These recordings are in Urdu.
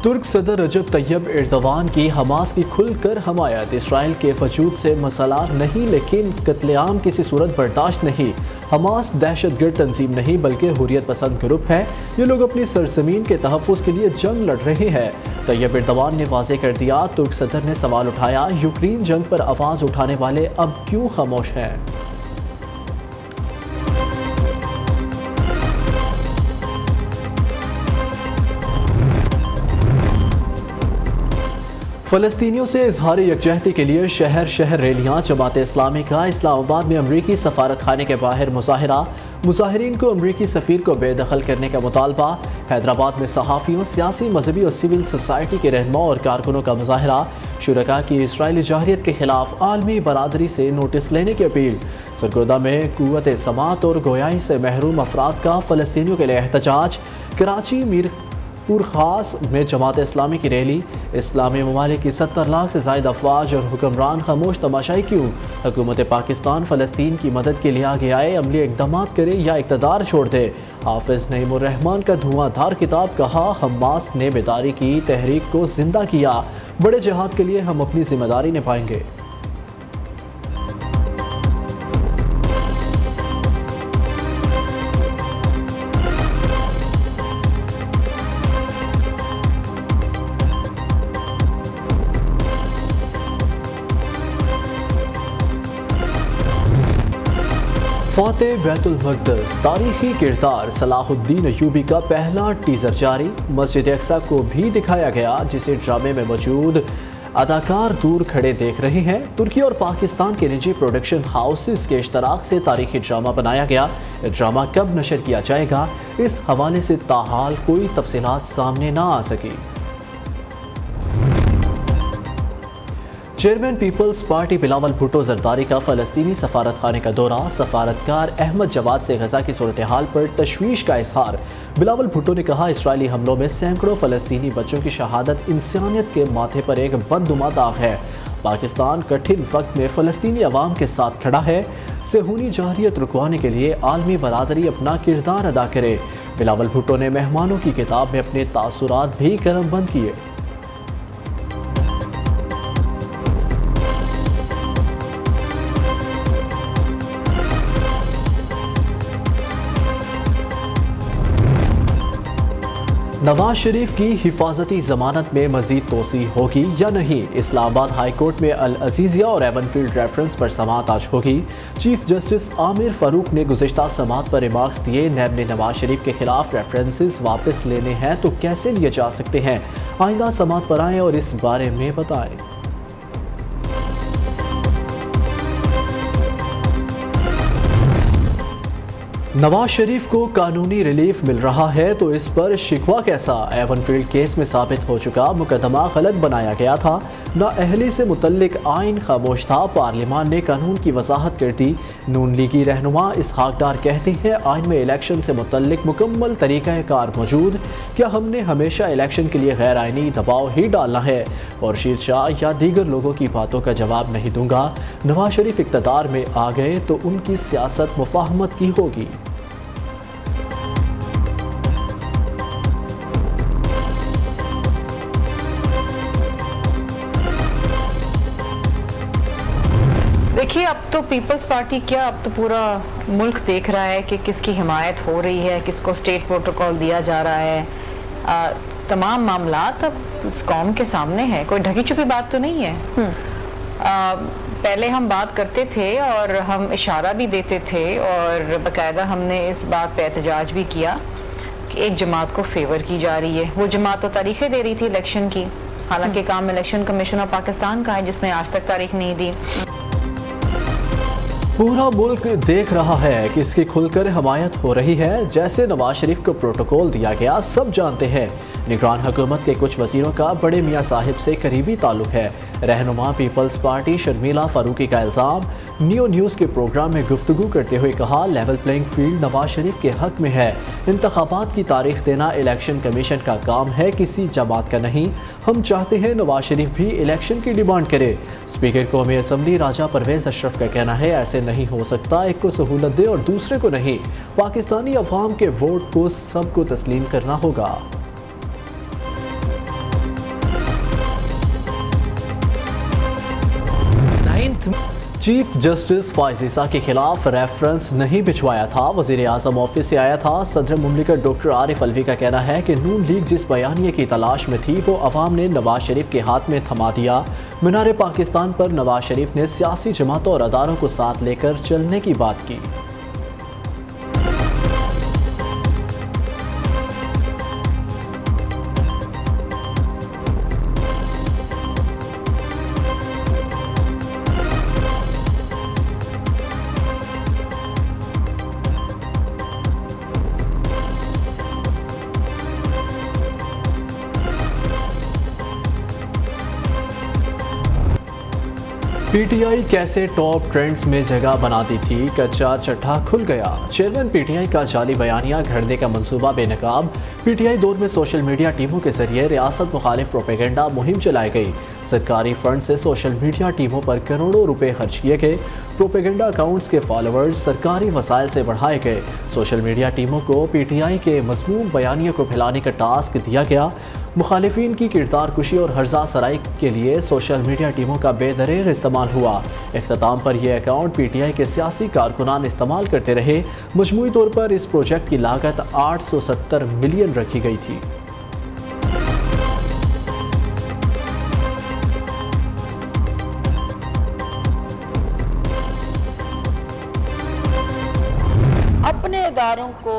ترک صدر رجب طیب ایردوان کی حماس کی کھل کر حمایت. اسرائیل کے وجود سے مسئلہ نہیں لیکن قتل عام کسی صورت برداشت نہیں. حماس دہشت گرد تنظیم نہیں بلکہ حریت پسند گروپ ہے. یہ لوگ اپنی سرزمین کے تحفظ کے لیے جنگ لڑ رہے ہیں. طیب ایردوان نے واضح کر دیا. ترک صدر نے سوال اٹھایا یوکرین جنگ پر آواز اٹھانے والے اب کیوں خاموش ہیں؟ فلسطینیوں سے اظہار یکجہتی کے لیے شہر شہر ریلیاں. جماعت اسلامی کا اسلام آباد میں امریکی سفارت خانے کے باہر مظاہرہ. مظاہرین کو امریکی سفیر کو بے دخل کرنے کا مطالبہ. حیدرآباد میں صحافیوں، سیاسی، مذہبی اور سول سوسائٹی کے رہنماؤں اور کارکنوں کا مظاہرہ. شرکاء کی اسرائیلی جارحیت کے خلاف عالمی برادری سے نوٹس لینے کی اپیل. سرگودا میں قوت سماعت اور گویائی سے محروم افراد کا فلسطینیوں کے لیے احتجاج. کراچی پور خاص میں جماعت اسلامی کی ریلی. اسلامی ممالک کی 70 لاکھ سے زائد افواج اور حکمران خاموش تماشائی کیوں؟ حکومت پاکستان فلسطین کی مدد کے لیے آگے آئے، عملی اقدامات کرے یا اقتدار چھوڑ دے. حافظ نعیم الرحمان کا دھواں دھار کتاب. کہا حماس نے بیداری کی تحریک کو زندہ کیا. بڑے جہاد کے لیے ہم اپنی ذمہ داری نبھائیں گے. فاتح بیت المقدس تاریخی کردار صلاح الدین ایوبی کا پہلا ٹیزر جاری. مسجد اقصی کو بھی دکھایا گیا جسے ڈرامے میں موجود اداکار دور کھڑے دیکھ رہے ہیں. ترکی اور پاکستان کے نجی پروڈکشن ہاؤسز کے اشتراک سے تاریخی ڈرامہ بنایا گیا. ڈرامہ کب نشر کیا جائے گا اس حوالے سے تاحال کوئی تفصیلات سامنے نہ آ سکی. چیئرمین پیپلز پارٹی بلاول بھٹو زرداری کا فلسطینی سفارت خانے کا دورہ. سفارتکار احمد جواد سے غزہ کی صورتحال پر تشویش کا اظہار. بلاول بھٹو نے کہا اسرائیلی حملوں میں سینکڑوں فلسطینی بچوں کی شہادت انسانیت کے ماتھے پر ایک بدنما داغ ہے. پاکستان کٹھن وقت میں فلسطینی عوام کے ساتھ کھڑا ہے. صہیونی جارحیت رکوانے کے لیے عالمی برادری اپنا کردار ادا کرے. بلاول بھٹو نے مہمانوں کی کتاب میں اپنے تاثرات بھی قلم بند کیے. نواز شریف کی حفاظتی ضمانت میں مزید توسیع ہوگی یا نہیں؟ اسلام آباد ہائی کورٹ میں العزیزیہ اور ایون فیلڈ ریفرنس پر سماعت آج ہوگی. چیف جسٹس عامر فاروق نے گزشتہ سماعت پر ریمارکس دیے. نیب نے نواز شریف کے خلاف ریفرنسز واپس لینے ہیں تو کیسے لیے جا سکتے ہیں؟ آئندہ سماعت پر آئیں اور اس بارے میں بتائیں. نواز شریف کو قانونی ریلیف مل رہا ہے تو اس پر شکوہ کیسا؟ ایون فیلڈ کیس میں ثابت ہو چکا مقدمہ غلط بنایا گیا تھا. نااہلی سے متعلق آئین خاموش تھا. پارلیمان نے قانون کی وضاحت کر دی. نون لیگی رہنما اسحاق ڈار کہتے ہیں آئین میں الیکشن سے متعلق مکمل طریقہ کار موجود. کیا ہم نے ہمیشہ الیکشن کے لیے غیر آئینی دباؤ ہی ڈالنا ہے؟ اور شیر شاہ یا دیگر لوگوں کی باتوں کا جواب نہیں دوں گا. نواز شریف اقتدار میں آ گئے تو ان کی سیاست مفاہمت کی ہوگی. دیکھیے اب تو پیپلز پارٹی کیا اب تو پورا ملک دیکھ رہا ہے کہ کس کی حمایت ہو رہی ہے، کس کو اسٹیٹ پروٹوکول دیا جا رہا ہے. تمام معاملات اب اس قوم کے سامنے ہے. کوئی ڈھکی چھپی بات تو نہیں ہے. پہلے ہم بات کرتے تھے اور ہم اشارہ بھی دیتے تھے اور باقاعدہ ہم نے اس بات پہ احتجاج بھی کیا کہ ایک جماعت کو فیور کی جا رہی ہے. وہ جماعت تو تاریخیں دے رہی تھی الیکشن کی، حالانکہ کام الیکشن کمیشن آف پاکستان کا ہے جس نے آج تک تاریخ نہیں دی. پورا ملک دیکھ رہا ہے کہ اس کی کھل کر حمایت ہو رہی ہے. جیسے نواز شریف کو پروٹوکول دیا گیا سب جانتے ہیں. نگران حکومت کے کچھ وزیروں کا بڑے میاں صاحب سے قریبی تعلق ہے. رہنما پیپلز پارٹی شرمیلا فاروقی کا الزام. نیو نیوز کے پروگرام میں گفتگو کرتے ہوئے کہا level playing field Nawaz Sharif کے حق میں ہے. انتخابات کی تاریخ دینا الیکشن کمیشن کا کام ہے، کسی جماعت کا نہیں. ہم چاہتے ہیں نواز شریف بھی الیکشن کی ڈیمانڈ کرے. اسپیکر قومی اسمبلی راجہ پرویز اشرف کا کہنا ہے ایسے نہیں ہو سکتا، ایک کو سہولت دے اور دوسرے کو نہیں. پاکستانی عوام کے ووٹ کو سب کو تسلیم کرنا ہوگا. چیف جسٹس فائز عیسیٰ کے خلاف ریفرنس نہیں بھجوایا تھا، وزیر اعظم آفس سے آیا تھا۔ صدر مملکت ڈاکٹر عارف الوی کا کہنا ہے کہ نون لیگ جس بیانیے کی تلاش میں تھی وہ عوام نے نواز شریف کے ہاتھ میں تھما دیا۔ مینار پاکستان پر نواز شریف نے سیاسی جماعتوں اور اداروں کو ساتھ لے کر چلنے کی بات کی۔ پی ٹی آئی کیسے ٹاپ ٹرینڈز میں جگہ بناتی تھی، کچا چٹھا کھل گیا۔ چیئرمین پی ٹی آئی کا جعلی بیانیہ گھڑنے کا منصوبہ بے نقاب۔ پی ٹی آئی دور میں سوشل میڈیا ٹیموں کے ذریعے ریاست مخالف پروپیگنڈا مہم چلائی گئی۔ سرکاری فنڈ سے سوشل میڈیا ٹیموں پر کروڑوں روپے خرچ کیے گئے۔ پروپیگنڈا اکاؤنٹس کے فالوورز سرکاری وسائل سے بڑھائے گئے۔ سوشل میڈیا ٹیموں کو پی ٹی آئی کے مذموم بیانیے کو پھیلانے کا ٹاسک دیا گیا۔ مخالفین کی کردار کشی اور ہرزہ سرائی کے لیے سوشل میڈیا ٹیموں کا بے دریغ استعمال ہوا۔ اختتام پر یہ اکاؤنٹ پی ٹی آئی کے سیاسی کارکنان استعمال کرتے رہے۔ مجموعی طور پر اس پروجیکٹ کی لاگت 870 ملین رکھی گئی تھی۔ اپنے اداروں کو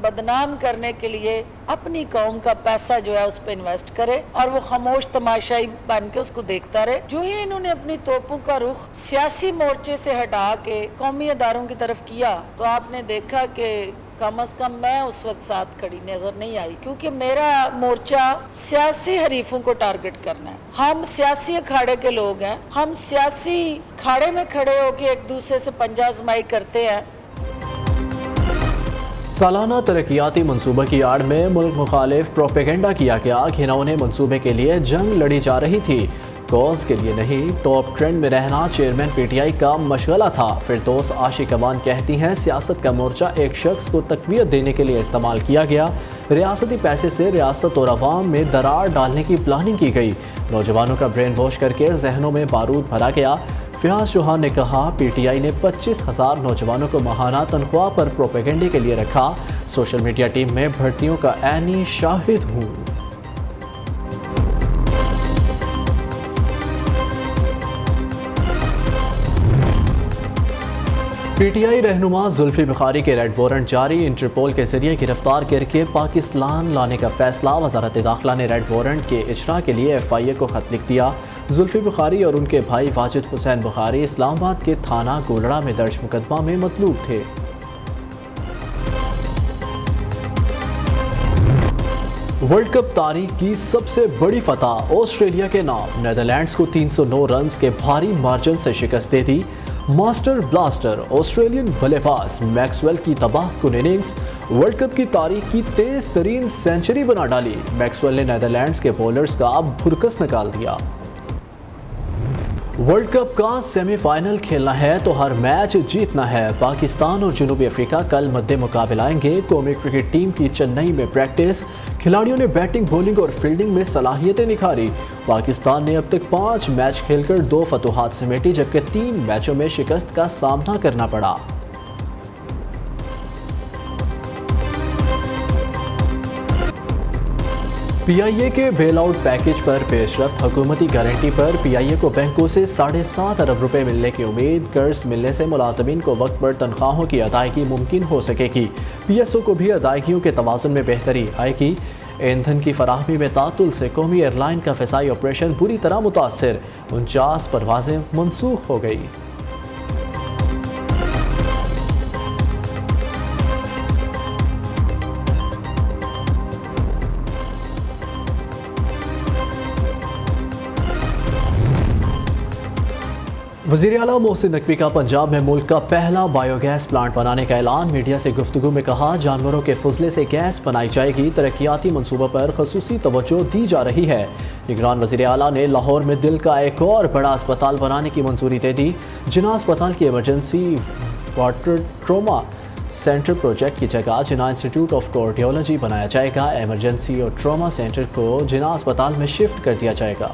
بدنام کرنے کے لیے اپنی قوم کا پیسہ جو ہے اس پہ انویسٹ کرے اور وہ خاموش تماشائی بن کے اس کو دیکھتا رہے۔ جو ہی انہوں نے اپنی توپوں کا رخ سیاسی مورچے سے ہٹا کے قومی اداروں کی طرف کیا تو آپ نے دیکھا کہ کم از کم میں اس وقت ساتھ کھڑی نظر نہیں آئی، کیونکہ میرا مورچہ سیاسی حریفوں کو ٹارگٹ کرنا ہے۔ ہم سیاسی اکھاڑے کے لوگ ہیں، ہم سیاسی کھاڑے میں کھڑے ہو کے ایک دوسرے سے پنجہ آزمائی کرتے ہیں۔ سالانہ ترقیاتی منصوبے کی آڑ میں ملک مخالف پروپیگنڈا کیا گیا۔ گھنونے منصوبے کے لیے جنگ لڑی جا رہی تھی، کوز کے لیے نہیں۔ ٹاپ ٹرینڈ میں رہنا چیئرمین پی ٹی آئی کا مشغلہ تھا۔ فردوس عاشق امان کہتی ہیں سیاست کا مورچہ ایک شخص کو تقویت دینے کے لیے استعمال کیا گیا۔ ریاستی پیسے سے ریاست اور عوام میں درار ڈالنے کی پلاننگ کی گئی۔ نوجوانوں کا برین واش کر کے ذہنوں میں بارود بھرا گیا۔ فیاض چوہان نے کہا پی ٹی آئی نے 25,000 نوجوانوں کو ماہانہ تنخواہ پر پروپیگنڈے کے لیے رکھا۔ سوشل میڈیا ٹیم میں بھرتیوں کا عینی شاہد ہوں۔ پی ٹی آئی رہنما زلفی بخاری کے ریڈ وارنٹ جاری، انٹرپول کے ذریعے گرفتار کر کے پاکستان لانے کا فیصلہ۔ وزارت داخلہ نے ریڈ وارنٹ کے اجرا کے لیے ایف آئی اے کو خط لکھ دیا۔ زلفی بخاری اور ان کے بھائی واجد حسین بخاری اسلام آباد کے تھانہ گولڑا میں درج مقدمہ میں مطلوب تھے۔ ورلڈ کپ تاریخ کی سب سے بڑی فتح آسٹریلیا کے نام، نیدرلینڈز کو 309 رنز کے بھاری مارجن سے شکست دے دی۔ ماسٹر بلاسٹر آسٹریلین بلے باز میکسویل کی تباہ کن اننگز ورلڈ کپ کی تاریخ کی تیز ترین سینچری بنا ڈالی۔ میکسویل نے نیدرلینڈز کے بولرز کا بھرکس نکال دیا۔ ورلڈ کپ کا سیمی فائنل کھیلنا ہے تو ہر میچ جیتنا ہے۔ پاکستان اور جنوبی افریقہ کل مد مقابل آئیں گے۔ قومی کرکٹ ٹیم کی چنئی میں پریکٹس، کھلاڑیوں نے بیٹنگ، بولنگ اور فیلڈنگ میں صلاحیتیں نکھاری۔ پاکستان نے اب تک 5 میچ کھیل کر 2 فتوحات سمیٹی، جبکہ 3 میچوں میں شکست کا سامنا کرنا پڑا۔ پی آئی اے کے بیل آؤٹ پیکج پر پیش رفت، حکومتی گارنٹی پر پی آئی اے کو بینکوں سے 7.5 ارب روپے ملنے کی امید۔ قرض ملنے سے ملازمین کو وقت پر تنخواہوں کی ادائیگی ممکن ہو سکے گی۔ پی ایس او کو بھی ادائیگیوں کے توازن میں بہتری آئے گی۔ ایندھن کی فراہمی میں تعطل سے قومی ایئر لائن کا فضائی آپریشن بری طرح متاثر، 49 پروازیں منسوخ ہو گئی۔ وزیر اعلیٰ محسن نقوی کا پنجاب میں ملک کا پہلا بایو گیس پلانٹ بنانے کا اعلان۔ میڈیا سے گفتگو میں کہا جانوروں کے فضلے سے گیس بنائی جائے گی۔ ترقیاتی منصوبوں پر خصوصی توجہ دی جا رہی ہے۔ نگران وزیر اعلیٰ نے لاہور میں دل کا ایک اور بڑا اسپتال بنانے کی منظوری دے دی۔ جناح اسپتال کی emergency water trauma centre project کی جگہ جناح انسٹیٹیوٹ آف کارڈیولوجی بنایا جائے گا۔ ایمرجنسی اور ٹروما سینٹر کو جناح اسپتال میں شفٹ کر دیا جائے گا۔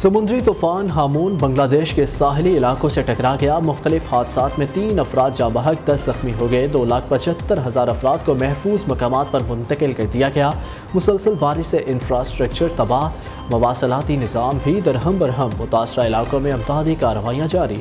سمندری طوفان ہامون بنگلہ دیش کے ساحلی علاقوں سے ٹکرا گیا. مختلف حادثات میں 3 افراد جاں بحق 10 زخمی ہو گئے. 2,75,000 افراد کو محفوظ مقامات پر منتقل کر دیا گیا. مسلسل بارش سے انفراسٹرکچر تباہ، مواصلاتی نظام بھی درہم برہم. متاثرہ علاقوں میں امدادی کارروائیاں جاری.